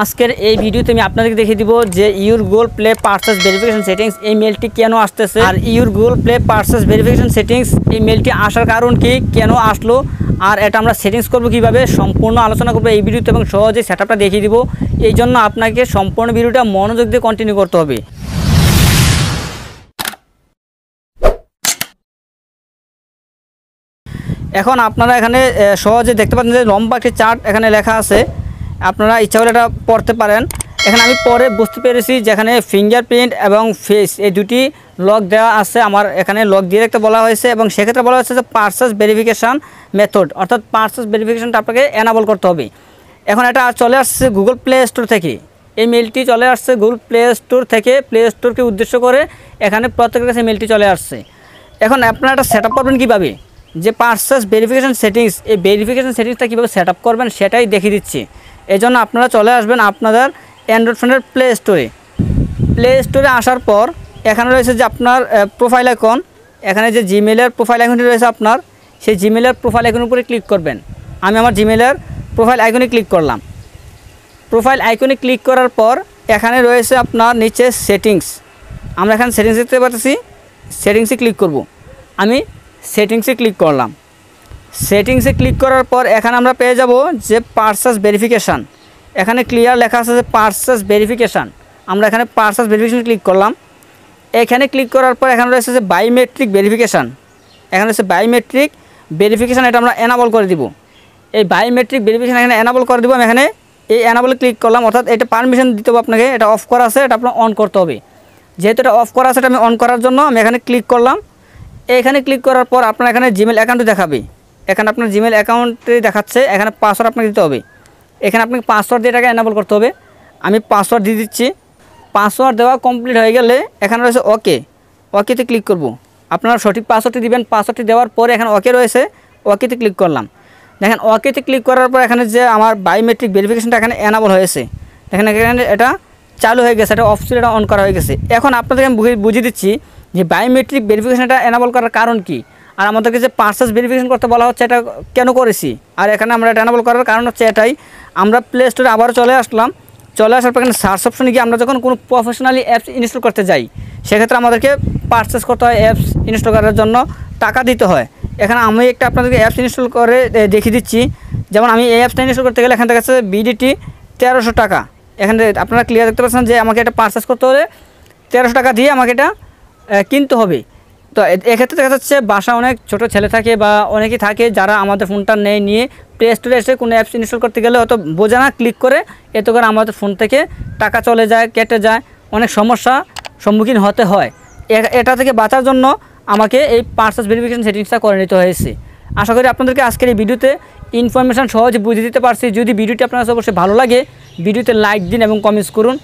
আজকের এই ভিডিওতে আমি আপনাদেরকে দেখিয়ে দিব যে your Google play purchase verification settings এই মেলটি কেন আসতেছে আর your Google play purchase verification settings এই মেলটি আসার কারণ কি, কেন আসলো, আর এটা আমরা সেটিংস করব কিভাবে সম্পূর্ণ আলোচনা করব এই ভিডিওতে এবং সহজে সেটআপটা দেখিয়ে দিব। এই জন্য আপনাকে সম্পূর্ণ ভিডিওটা মনোযোগ দিয়ে কন্টিনিউ করতে হবে। এখন আপনারা এখানে সহজে দেখতে পাচ্ছেন যে লম্বা একটি চার্ট এখানে লেখা আছে, আপনারা ইচ্ছা করে এটা পড়তে পারেন। এখানে আমি পরে বুঝতে পেরেছি যেখানে ফিঙ্গারপ্রিন্ট এবং ফেস এই দুটি লক দেওয়া আছে, আমার এখানে লক দিয়ে রাখতে বলা হয়েছে এবং সেক্ষেত্রে বলা হয়েছে যে পারচেজ ভেরিফিকেশান মেথড, অর্থাৎ পারচেজ ভেরিফিকেশানটা আপনাকে এনাবল করতে হবে। এখন এটা চলে আসছে গুগল প্লে স্টোর থেকে, এই মেলটি চলে আসছে গুগল প্লে স্টোর থেকে, প্লে স্টোরকে উদ্দেশ্য করে এখানে প্রত্যেকের কাছে মেলটি চলে আসছে। এখন আপনারা এটা সেট আপ করবেন কীভাবে, যে পারচেজ ভেরিফিকেশান সেটিংস, এই ভেরিফিকেশান সেটিংসটা কীভাবে সেট আপ করবেন সেটাই দেখিয়ে দিচ্ছি। এই জন্য আপনারা চলে আসবেন আপনাদের অ্যান্ড্রয়েড ফোনের প্লে স্টোরে। প্লে স্টোরে আসার পর এখানে রয়েছে যে আপনার প্রোফাইল আইকন, এখানে যে জিমেলের প্রোফাইল আইকনটি রয়েছে আপনার, সেই জিমেলের প্রোফাইল আইকনের উপরে ক্লিক করবেন। আমি আমার জিমেলের প্রোফাইল আইকনে ক্লিক করলাম। প্রোফাইল আইকনে ক্লিক করার পর এখানে রয়েছে আপনার নিচে সেটিংস, আমরা এখানে সেটিংস দেখতে পাচ্ছি, সেটিংসে ক্লিক করব। আমি সেটিংসে ক্লিক করলাম। সেটিংসে ক্লিক করার পর এখানে আমরা পেয়ে যাব যে পারচেজ ভেরিফিকেশান, এখানে ক্লিয়ার লেখা আছে যে পারচেজ ভেরিফিকেশান। আমরা এখানে পারচেজ ভেরিফিকেশান ক্লিক করলাম। এখানে ক্লিক করার পর এখানে রয়েছে যে বায়োমেট্রিক ভেরিফিকেশান, এখানে রয়েছে বায়োমেট্রিক ভেরিফিকেশান, এটা আমরা এনাবল করে দিব। এই বায়োমেট্রিক ভেরিফিকেশান এখানে এনাবল করে দিব। আমি এখানে এই এনাবলে ক্লিক করলাম, অর্থাৎ এটা পারমিশন দিতে হবে আপনাকে, এটা অফ করা আছে, এটা আপনার অন করতে হবে। যেহেতু এটা অফ করা আছে, এটা আমি অন করার জন্য আমি এখানে ক্লিক করলাম। এখানে ক্লিক করার পর আপনার এখানে জিমেল অ্যাকাউন্টে দেখাবে, এখানে আপনার জিমেল অ্যাকাউন্টে দেখাচ্ছে, এখানে পাসওয়ার্ড আপনাকে দিতে হবে। এখানে আপনাকে পাসওয়ার্ড দিয়ে এটাকে এনাবল করতে হবে। আমি পাসওয়ার্ড দিয়ে দিচ্ছি। পাসওয়ার্ড দেওয়া কমপ্লিট হয়ে গেলে এখানে রয়েছে ওকে, ওকেতে ক্লিক করব। আপনারা সঠিক পাসওয়ার্ডটি দিবেন। পাসওয়ার্ডটি দেওয়ার পরে এখানে ওকে রয়েছে, ওকেতে ক্লিক করলাম। দেখেন ওকেতে ক্লিক করার পর এখানে যে আমার বায়োমেট্রিক ভেরিফিকেশনটা এখানে এনাবল হয়েছে, দেখেন এখানে এটা চালু হয়ে গেছে, এটা অফ ছিল, এটা অন করা হয়ে গেছে। এখন আপনাদেরকে আমি বুঝিয়ে দিচ্ছি যে বায়োমেট্রিক ভেরিফিকেশনটা এনাবল করার কারণ কি, আর আমাদেরকে যে পারচেজ ভেরিফিকেশন করতে বলা হচ্ছে এটা কেন করেছি, আর এখানে আমরা এটা এনাবল করার কারণ হচ্ছে এটাই। আমরা প্লে স্টোরে আবারও চলে আসলাম। চলে আসার পর এখানে সার্চ অপশনে গিয়ে আমরা যখন কোনো প্রফেশনালি অ্যাপস ইনস্টল করতে যাই, সেক্ষেত্রে আমাদেরকে পারচেজ করতে হয়, অ্যাপস ইনস্টল করার জন্য টাকা দিতে হয়। এখানে আমি একটা আপনাদেরকে অ্যাপস ইনস্টল করে দেখিয়ে দিচ্ছি। যেমন আমি এই অ্যাপসটা ইনস্টল করতে গেলে এখান থেকে আছে বিডিটি 1300 টাকা। এখানে আপনারা ক্লিয়ার দেখতে পাচ্ছেন যে আমাকে এটা পারচেজ করতে হলে 1300 টাকা দিয়ে আমাকে এটা কিনতে হবে। তো এক্ষেত্রে দেখা যাচ্ছে বাসা অনেক ছোট ছেলে থাকে বা অনেকেই থাকে যারা আমাদের ফোনটা নিয়ে প্লে স্টোরে এসে কোনো অ্যাপস ইনস্টল করতে গেলে হয়তো বোঝে না, ক্লিক করে এত করে আমাদের ফোন থেকে টাকা চলে যায়, কেটে যায়, অনেক সমস্যা সম্মুখীন হতে হয়। এটা থেকে বাঁচার জন্য আমাকে এই পারচেজ ভেরিফিকেশন সেটিংসটা করে নিতে হয়েছে। আশা করি আপনাদেরকে আজকের এই ভিডিওতে ইনফরমেশান সহজে বুঝিয়ে দিতে পারছি। যদি ভিডিওটি আপনার কাছে অবশ্যই ভালো লাগে, ভিডিওতে লাইক দিন এবং কমেন্টস করুন।